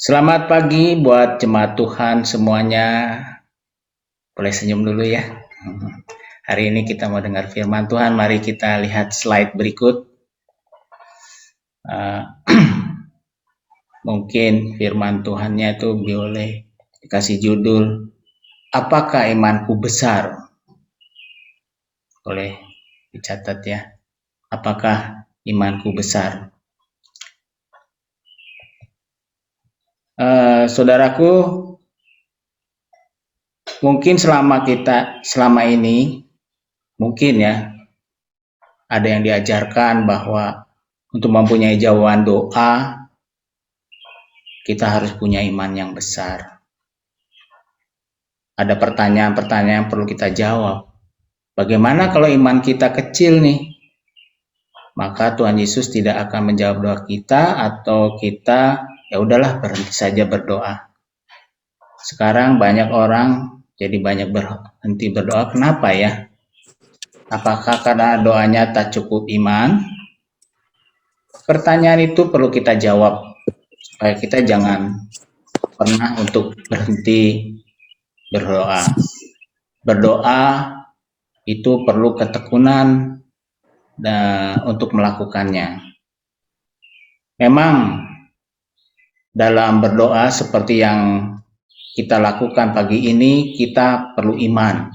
Selamat pagi buat jemaat Tuhan semuanya. Boleh senyum dulu ya. Hari ini kita mau dengar firman Tuhan. Mari kita lihat slide berikut. Mungkin firman Tuhannya itu boleh dikasih judul, apakah imanku besar? Boleh dicatat ya. Apakah imanku besar? Saudaraku, mungkin selama ini mungkin ya ada yang diajarkan bahwa untuk mempunyai jawaban doa kita harus punya iman yang besar. Ada pertanyaan-pertanyaan yang perlu kita jawab. Bagaimana kalau iman kita kecil nih? Maka Tuhan Yesus tidak akan menjawab doa kita, atau kita ya udahlah berhenti saja berdoa. Sekarang banyak orang jadi banyak berhenti berdoa. Kenapa ya? Apakah karena doanya tak cukup iman? Pertanyaan itu perlu kita jawab supaya kita jangan pernah untuk berhenti berdoa. Berdoa itu perlu ketekunan untuk melakukannya. Memang dalam berdoa seperti yang kita lakukan pagi ini, kita perlu iman.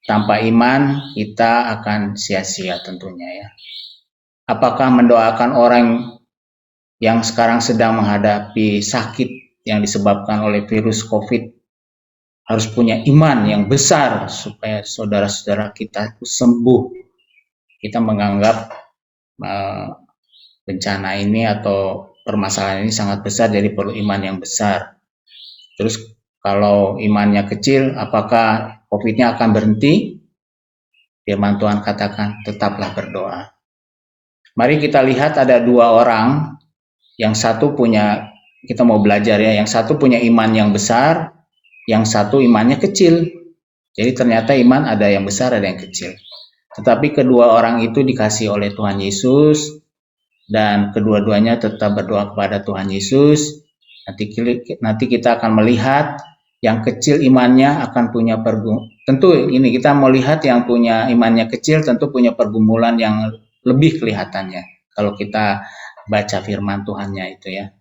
Tanpa iman kita akan sia-sia tentunya ya. Apakah mendoakan orang yang sekarang sedang menghadapi sakit yang disebabkan oleh virus COVID harus punya iman yang besar supaya saudara-saudara kita sembuh? Kita menganggap bencana ini atau permasalahan ini sangat besar, jadi perlu iman yang besar. Terus kalau imannya kecil, apakah COVID-nya akan berhenti? Firman Tuhan katakan, tetaplah berdoa. Mari kita lihat ada dua orang, yang satu punya, kita mau belajar ya, yang satu punya iman yang besar, yang satu imannya kecil. Jadi ternyata iman ada yang besar, ada yang kecil. Tetapi kedua orang itu dikasih oleh Tuhan Yesus, dan kedua-duanya tetap berdoa kepada Tuhan Yesus. Nanti kita akan melihat yang kecil imannya akan punya tentu ini kita mau lihat yang punya imannya kecil tentu punya pergumulan yang lebih kelihatannya kalau kita baca firman Tuhannya itu ya.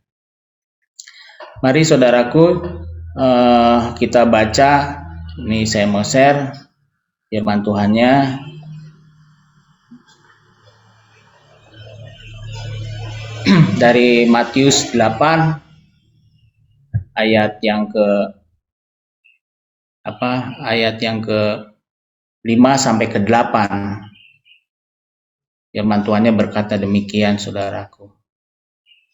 Mari saudaraku, kita baca, ini saya mau share firman Tuhannya. Dari Matius 8 ayat yang ke-5 sampai ke-8. Firman Tuhannya berkata demikian, saudaraku.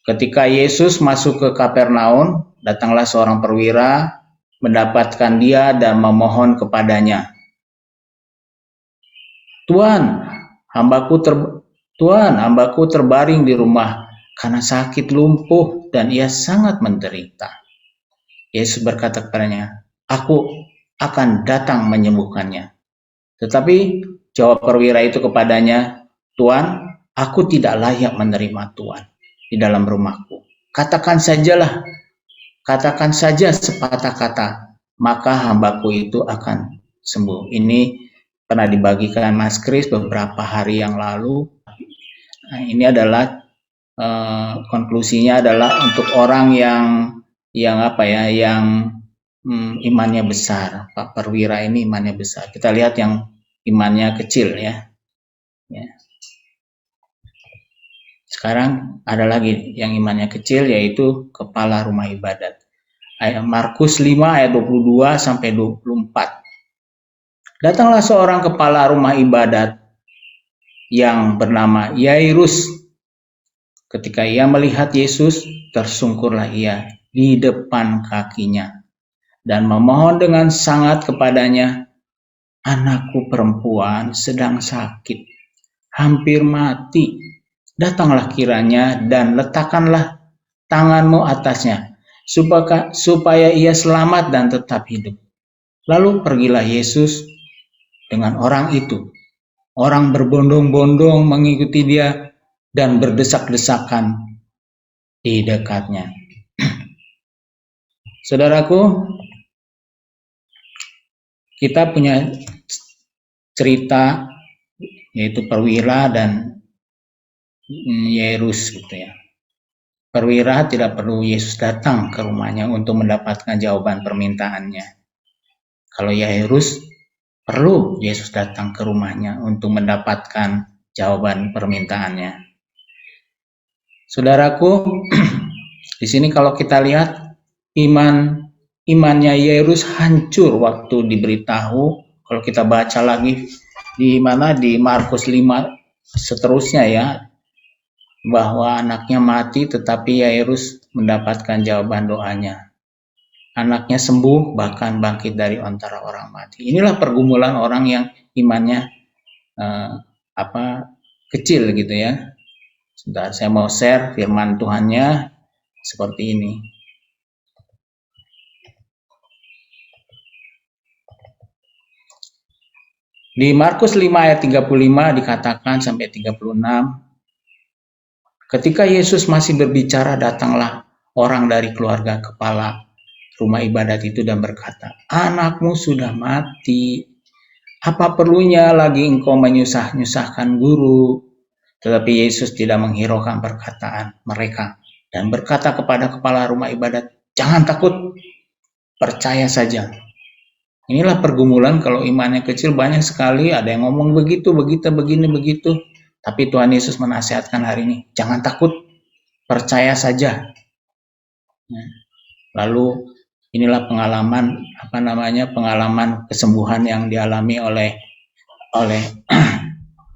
Ketika Yesus masuk ke Kapernaum, datanglah seorang perwira mendapatkan dia dan memohon kepadanya, Tuhan, hambaku terbaring di rumah karena sakit lumpuh dan ia sangat menderita. Yesus berkata kepadanya, aku akan datang menyembuhkannya. Tetapi jawab perwira itu kepadanya, Tuhan, aku tidak layak menerima Tuhan di dalam rumahku. Katakan saja sepatah kata, maka hambaku itu akan sembuh. Ini pernah dibagikan Mas Kris beberapa hari yang lalu. Nah, ini adalah konklusinya adalah untuk orang yang imannya besar. Pak perwira ini imannya besar. Kita lihat yang imannya kecil ya. Sekarang ada lagi yang imannya kecil, yaitu kepala rumah ibadat. Markus 5 ayat 22 sampai 24. Datanglah seorang kepala rumah ibadat yang bernama Yairus. Ketika ia melihat Yesus, tersungkurlah ia di depan kakinya dan memohon dengan sangat kepadanya, anakku perempuan sedang sakit, hampir mati. Datanglah kiranya dan letakkanlah tanganmu atasnya, supaya ia selamat dan tetap hidup. Lalu pergilah Yesus dengan orang itu. Orang berbondong-bondong mengikuti dia dan berdesak-desakan di dekatnya. Saudaraku, kita punya cerita yaitu Perwira dan Yairus gitu ya. Perwira tidak perlu Yesus datang ke rumahnya untuk mendapatkan jawaban permintaannya. Kalau Yairus perlu Yesus datang ke rumahnya untuk mendapatkan jawaban permintaannya. Saudaraku, di sini kalau kita lihat imannya Yairus hancur waktu diberitahu. Kalau kita baca lagi di Markus 5 seterusnya ya, bahwa anaknya mati tetapi Yairus mendapatkan jawaban doanya. Anaknya sembuh bahkan bangkit dari antara orang mati. Inilah pergumulan orang yang imannya kecil gitu ya. Sebentar, saya mau share firman Tuhannya seperti ini. Di Markus 5 ayat 35 dikatakan sampai 36, ketika Yesus masih berbicara, datanglah orang dari keluarga kepala rumah ibadat itu dan berkata, "Anakmu sudah mati. Apa perlunya lagi engkau menyusahkan guru?" Tetapi Yesus tidak menghiraukan perkataan mereka dan berkata kepada kepala rumah ibadat, "Jangan takut, percaya saja." Inilah pergumulan kalau imannya kecil, banyak sekali ada yang ngomong begitu, begini, begitu. Tapi Tuhan Yesus menasihatkan hari ini, jangan takut, percaya saja. Lalu inilah pengalaman pengalaman kesembuhan yang dialami oleh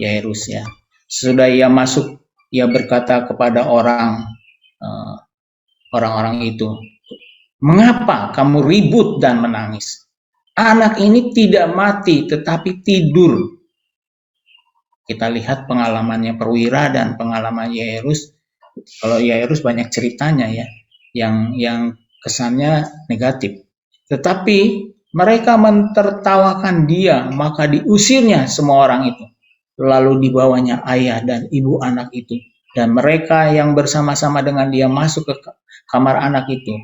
Yairus ya. Sesudah ia masuk, ia berkata kepada orang-orang itu, "Mengapa kamu ribut dan menangis? Anak ini tidak mati tetapi tidur." Kita lihat pengalamannya Perwira dan pengalaman Yairus. Kalau Yairus banyak ceritanya ya, yang kesannya negatif. Tetapi mereka mentertawakan dia, maka diusirnya semua orang itu. Lalu dibawanya ayah dan ibu anak itu, dan mereka yang bersama-sama dengan dia masuk ke kamar anak itu.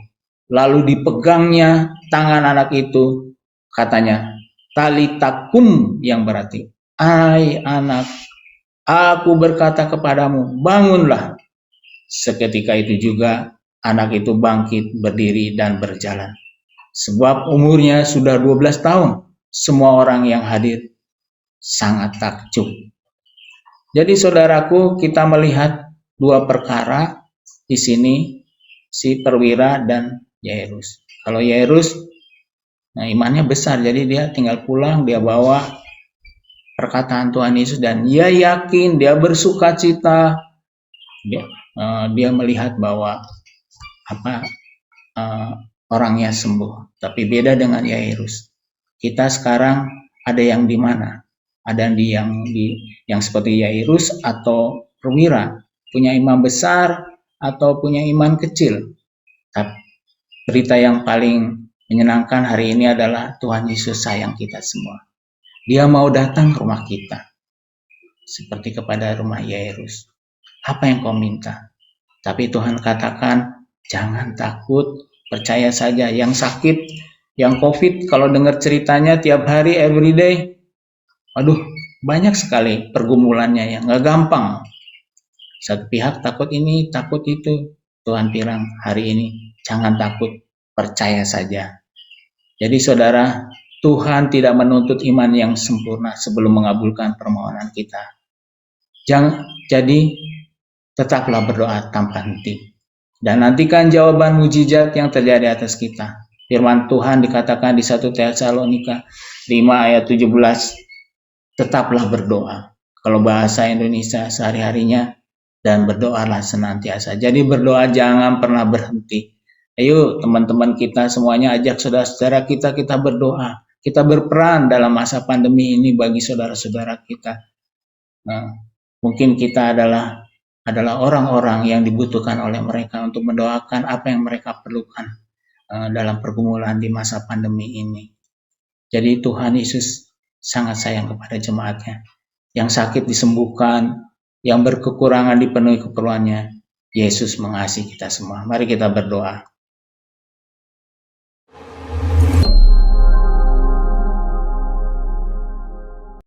Lalu dipegangnya tangan anak itu, katanya, "Talitakum," yang berarti, "Hai anak, aku berkata kepadamu, bangunlah." Seketika itu juga anak itu bangkit, berdiri dan berjalan. Sebab umurnya sudah 12 tahun. Semua orang yang hadir sangat takjub. Jadi saudaraku, kita melihat dua perkara di sini, si Perwira dan Yairus. Kalau Yairus, imannya besar, jadi dia tinggal pulang, dia bawa perkataan Tuhan Yesus dan dia yakin, dia bersuka cita, dia melihat bahwa orangnya sembuh. Tapi beda dengan Yairus. Kita sekarang ada yang di mana? Ada yang seperti Yairus atau Perwira, punya iman besar atau punya iman kecil. Tapi berita yang paling menyenangkan hari ini adalah Tuhan Yesus sayang kita semua. Dia mau datang ke rumah kita, seperti kepada rumah Yairus. Apa yang kau minta? Tapi Tuhan katakan, jangan takut, percaya saja. Yang sakit, yang COVID, kalau dengar ceritanya tiap hari, everyday, banyak sekali pergumulannya yang gak gampang. Satu pihak takut ini, takut itu. Tuhan bilang hari ini, jangan takut, percaya saja. Jadi saudara, Tuhan tidak menuntut iman yang sempurna sebelum mengabulkan permohonan kita. Jadi, tetaplah berdoa tanpa henti. Dan nantikan jawaban mujizat yang terjadi atas kita. Firman Tuhan dikatakan di 1 Tesalonika 5 ayat 17, tetaplah berdoa. Kalau bahasa Indonesia sehari-harinya, dan berdoalah senantiasa. Jadi berdoa jangan pernah berhenti. Ayo teman-teman kita semuanya, ajak saudara-saudara kita berdoa. Kita berperan dalam masa pandemi ini bagi saudara-saudara kita. Mungkin kita adalah orang-orang yang dibutuhkan oleh mereka untuk mendoakan apa yang mereka perlukan dalam pergumulan di masa pandemi ini. Jadi Tuhan Yesus sangat sayang kepada jemaatnya. Yang sakit disembuhkan, yang berkekurangan dipenuhi keperluannya. Yesus mengasihi kita semua. Mari kita berdoa.